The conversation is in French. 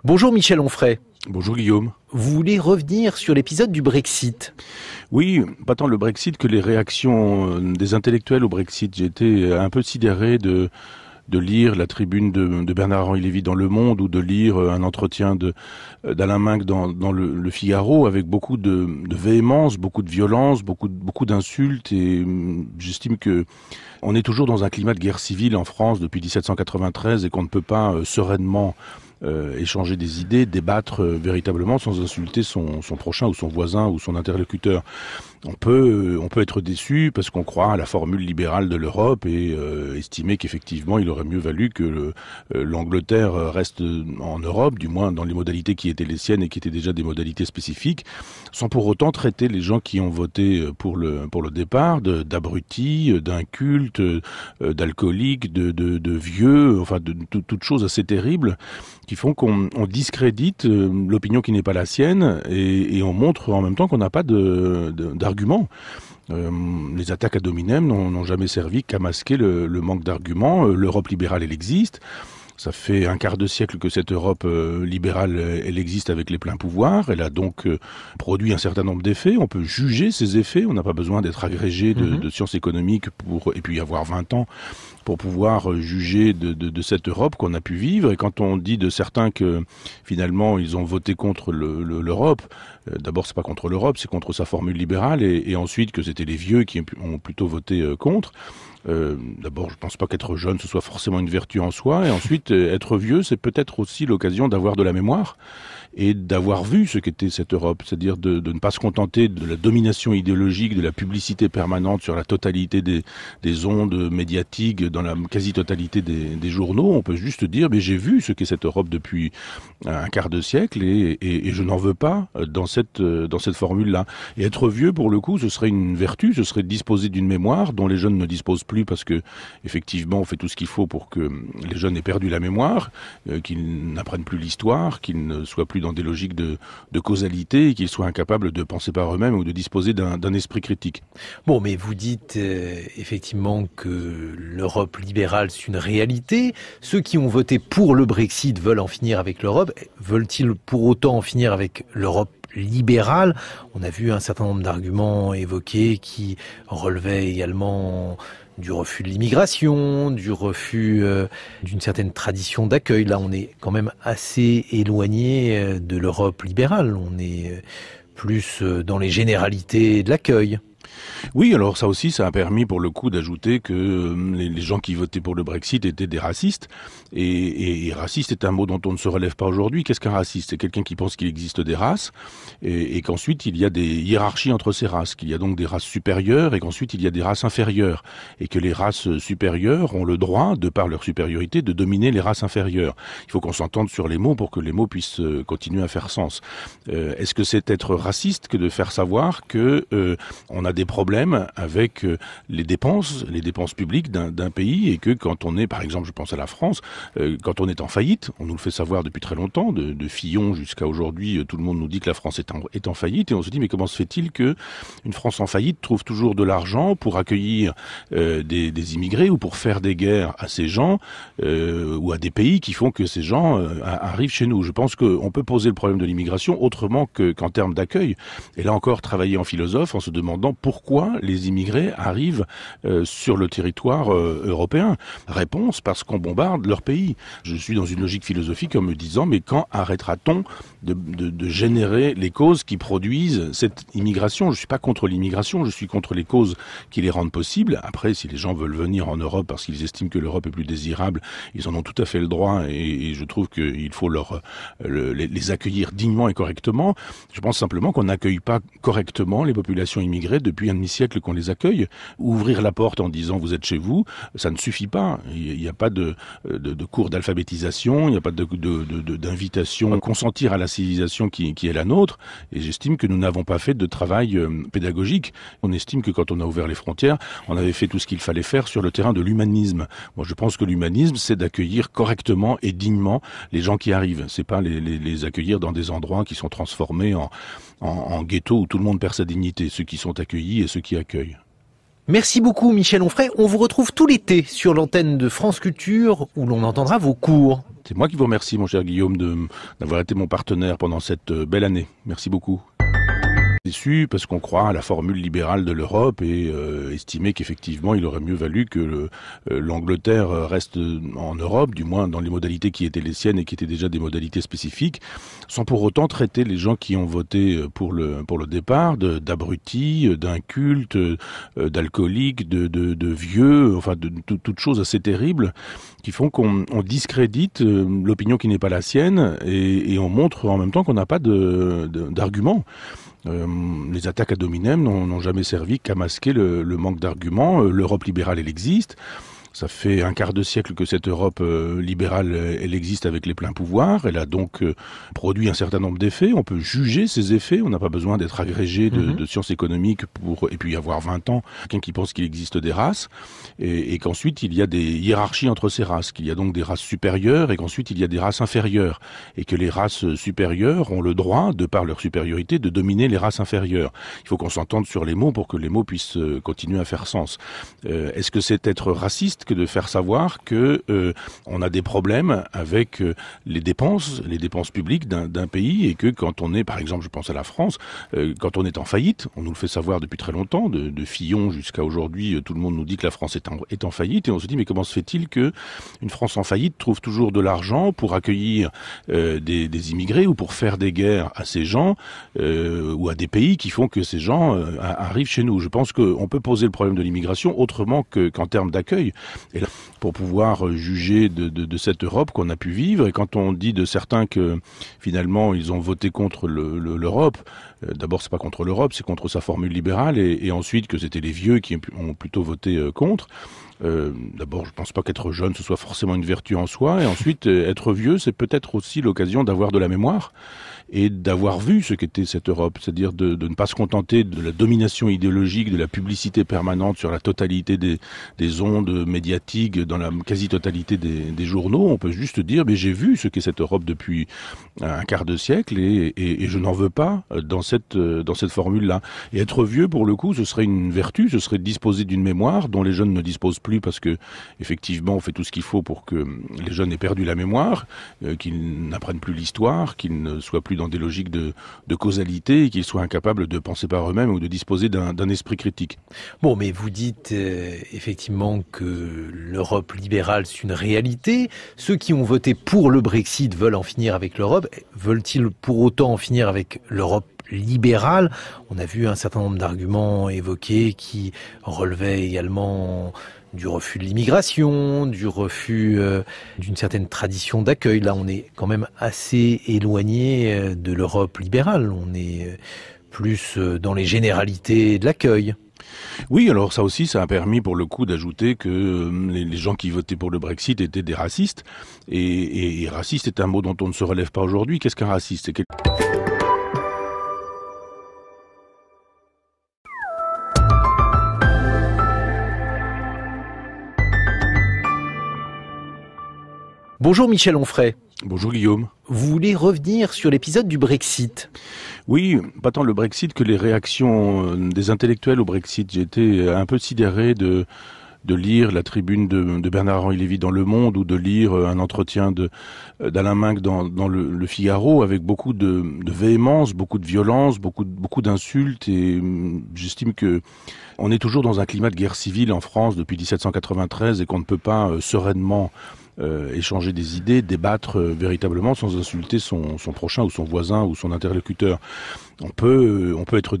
Bonjour Michel Onfray. Bonjour Guillaume. Vous voulez revenir sur l'épisode du Brexit? Oui, pas tant le Brexit que les réactions des intellectuels au Brexit. J'ai été un peu sidéré de lire la tribune de Bernard-Henri Lévy dans Le Monde ou de lire un entretien d'Alain Minc dans le Figaro avec beaucoup de véhémence, beaucoup de violence, beaucoup d'insultes et j'estime que on est toujours dans un climat de guerre civile en France depuis 1793 et qu'on ne peut pas sereinement échanger des idées, débattre véritablement sans insulter son prochain ou son voisin ou son interlocuteur. On peut être déçu parce qu'on croit à la formule libérale de l'Europe et estimer qu'effectivement il aurait mieux valu que l'Angleterre reste en Europe, du moins dans les modalités qui étaient les siennes et qui étaient déjà des modalités spécifiques, sans pour autant traiter les gens qui ont voté pour le départ d'abrutis, d'incultes, d'alcooliques, de vieux, enfin de toutes choses assez terribles qui font qu'on discrédite l'opinion qui n'est pas la sienne et on montre en même temps qu'on n'a pas d'arguments. Les attaques ad hominem n'ont jamais servi qu'à masquer le manque d'arguments. L'Europe libérale, elle existe. Ça fait un quart de siècle que cette Europe libérale, elle existe avec les pleins pouvoirs. Elle a donc produit un certain nombre d'effets. On peut juger ces effets. On n'a pas besoin d'être agrégé de sciences économiques et puis avoir 20 ans pour pouvoir juger de cette Europe qu'on a pu vivre. Et quand on dit de certains que finalement ils ont voté contre l'Europe, d'abord c'est pas contre l'Europe, c'est contre sa formule libérale, et ensuite que c'était les vieux qui ont plutôt voté contre. D'abord, je pense pas qu'être jeune ce soit forcément une vertu en soi, et ensuite être vieux, c'est peut-être aussi l'occasion d'avoir de la mémoire et d'avoir vu ce qu'était cette Europe, c'est-à-dire de ne pas se contenter de la domination idéologique, de la publicité permanente sur la totalité des ondes médiatiques, dans la quasi-totalité des journaux. On peut juste dire, mais j'ai vu ce qu'est cette Europe depuis un quart de siècle et je n'en veux pas dans cette formule-là. Et être vieux, pour le coup, ce serait une vertu, ce serait disposer d'une mémoire dont les jeunes ne disposent plus parce que, effectivement, on fait tout ce qu'il faut pour que les jeunes aient perdu la mémoire, qu'ils n'apprennent plus l'histoire, qu'ils ne soient plus dans des logiques de causalité et qu'ils soient incapables de penser par eux-mêmes ou de disposer d'un esprit critique. Bon, mais vous dites effectivement que l'Europe libérale, c'est une réalité. Ceux qui ont voté pour le Brexit veulent en finir avec l'Europe. Veulent-ils pour autant en finir avec l'Europe libérale? On a vu un certain nombre d'arguments évoqués qui relevaient également du refus de l'immigration, du refus d'une certaine tradition d'accueil. Là, on est quand même assez éloigné de l'Europe libérale. On est plus dans les généralités de l'accueil. Oui, alors ça aussi, ça a permis pour le coup d'ajouter que les gens qui votaient pour le Brexit étaient des racistes. Et raciste est un mot dont on ne se relève pas aujourd'hui. Qu'est-ce qu'un raciste? C'est quelqu'un qui pense qu'il existe des races et qu'ensuite il y a des hiérarchies entre ces races, qu'il y a donc des races supérieures et qu'ensuite il y a des races inférieures. Et que les races supérieures ont le droit, de par leur supériorité, de dominer les races inférieures. Il faut qu'on s'entende sur les mots pour que les mots puissent continuer à faire sens. Est-ce que c'est être raciste que de faire savoir que on a des problèmes avec les dépenses publiques d'un pays et que quand on est, par exemple, je pense à la France, quand on est en faillite, on nous le fait savoir depuis très longtemps, de Fillon jusqu'à aujourd'hui, tout le monde nous dit que la France est en faillite et on se dit mais comment se fait-il que une France en faillite trouve toujours de l'argent pour accueillir des immigrés ou pour faire des guerres à ces gens ou à des pays qui font que ces gens arrivent chez nous. Je pense qu'on peut poser le problème de l'immigration autrement qu'en termes d'accueil. Et là encore, travailler en philosophe en se demandant pourquoi les immigrés arrivent sur le territoire européen. Réponse, parce qu'on bombarde leur pays. Je suis dans une logique philosophique en me disant, mais quand arrêtera-t-on de générer les causes qui produisent cette immigration? Je ne suis pas contre l'immigration, je suis contre les causes qui les rendent possibles. Après, si les gens veulent venir en Europe parce qu'ils estiment que l'Europe est plus désirable, ils en ont tout à fait le droit et je trouve qu'il faut les accueillir dignement et correctement. Je pense simplement qu'on n'accueille pas correctement les populations immigrées depuis un demi-siècle qu'on les accueille. Ouvrir la porte en disant vous êtes chez vous, ça ne suffit pas. Il n'y a pas de cours d'alphabétisation, il n'y a pas d'invitation à consentir à la civilisation qui est la nôtre. Et j'estime que nous n'avons pas fait de travail pédagogique. On estime que quand on a ouvert les frontières, on avait fait tout ce qu'il fallait faire sur le terrain de l'humanisme. Moi, je pense que l'humanisme, c'est d'accueillir correctement et dignement les gens qui arrivent. C'est pas les accueillir dans des endroits qui sont transformés en ghetto où tout le monde perd sa dignité, ceux qui sont accueillis et ceux qui accueillent. Merci beaucoup Michel Onfray. On vous retrouve tout l'été sur l'antenne de France Culture où l'on entendra vos cours. C'est moi qui vous remercie, mon cher Guillaume, d'avoir été mon partenaire pendant cette belle année. Merci beaucoup. Déçu parce qu'on croit à la formule libérale de l'Europe et estimer qu'effectivement il aurait mieux valu que l'Angleterre reste en Europe, du moins dans les modalités qui étaient les siennes et qui étaient déjà des modalités spécifiques, sans pour autant traiter les gens qui ont voté pour le départ d'abrutis, d'incultes, d'alcooliques, de vieux, enfin de toutes choses assez terribles qui font qu'on discrédite l'opinion qui n'est pas la sienne et on montre en même temps qu'on n'a pas d'arguments. Les attaques ad hominem n'ont jamais servi qu'à masquer le manque d'arguments. L'Europe libérale, elle existe. Ça fait un quart de siècle que cette Europe libérale, elle existe avec les pleins pouvoirs. Elle a donc produit un certain nombre d'effets. On peut juger ces effets. On n'a pas besoin d'être agrégé de sciences économiques et puis avoir 20 ans. Quelqu'un qui pense qu'il existe des races et qu'ensuite il y a des hiérarchies entre ces races, qu'il y a donc des races supérieures et qu'ensuite il y a des races inférieures et que les races supérieures ont le droit, de par leur supériorité, de dominer les races inférieures. Il faut qu'on s'entende sur les mots pour que les mots puissent continuer à faire sens. Est-ce que c'est être raciste que de faire savoir que on a des problèmes avec les dépenses publiques d'un pays et que quand on est, par exemple, je pense à la France, quand on est en faillite, on nous le fait savoir depuis très longtemps, de Fillon jusqu'à aujourd'hui, tout le monde nous dit que la France est en faillite et on se dit mais comment se fait-il que une France en faillite trouve toujours de l'argent pour accueillir des immigrés ou pour faire des guerres à ces gens ou à des pays qui font que ces gens arrivent chez nous. Je pense qu'on peut poser le problème de l'immigration autrement qu'en termes d'accueil. Et là, pour pouvoir juger de cette Europe qu'on a pu vivre, et quand on dit de certains que finalement ils ont voté contre l'Europe, d'abord c'est pas contre l'Europe, c'est contre sa formule libérale, et ensuite que c'était les vieux qui ont plutôt voté contre. D'abord, je pense pas qu'être jeune ce soit forcément une vertu en soi, et ensuite être vieux, c'est peut-être aussi l'occasion d'avoir de la mémoire et d'avoir vu ce qu'était cette Europe, c'est-à-dire de ne pas se contenter de la domination idéologique, de la publicité permanente sur la totalité des ondes médiatiques, dans la quasi-totalité des journaux. On peut juste dire, mais j'ai vu ce qu'est cette Europe depuis un quart de siècle et je n'en veux pas dans cette formule-là. Et être vieux, pour le coup, ce serait une vertu, ce serait de disposer d'une mémoire dont les jeunes ne disposent plus parce que, effectivement, on fait tout ce qu'il faut pour que les jeunes aient perdu la mémoire, qu'ils n'apprennent plus l'histoire, qu'ils ne soient plus dans des logiques de causalité et qu'ils soient incapables de penser par eux-mêmes ou de disposer d'un esprit critique. Bon, mais vous dites effectivement que l'Europe libérale, c'est une réalité. Ceux qui ont voté pour le Brexit veulent en finir avec l'Europe. Veulent-ils pour autant en finir avec l'Europe libérale? On a vu un certain nombre d'arguments évoqués qui relevaient également du refus de l'immigration, du refus d'une certaine tradition d'accueil. Là, on est quand même assez éloigné de l'Europe libérale. On est plus dans les généralités de l'accueil. Oui, alors ça aussi, ça a permis pour le coup d'ajouter que les gens qui votaient pour le Brexit étaient des racistes. Et raciste est un mot dont on ne se relève pas aujourd'hui. Qu'est-ce qu'un raciste? Bonjour Michel Onfray. Bonjour Guillaume. Vous voulez revenir sur l'épisode du Brexit? Oui, pas tant le Brexit que les réactions des intellectuels au Brexit. J'ai été un peu sidéré de lire la tribune de Bernard-Henri Lévy dans Le Monde ou de lire un entretien d'Alain Minc dans le Figaro avec beaucoup de véhémence, beaucoup de violence, beaucoup d'insultes et j'estime que on est toujours dans un climat de guerre civile en France depuis 1793 et qu'on ne peut pas sereinement échanger des idées, débattre véritablement sans insulter son prochain ou son voisin ou son interlocuteur. On peut être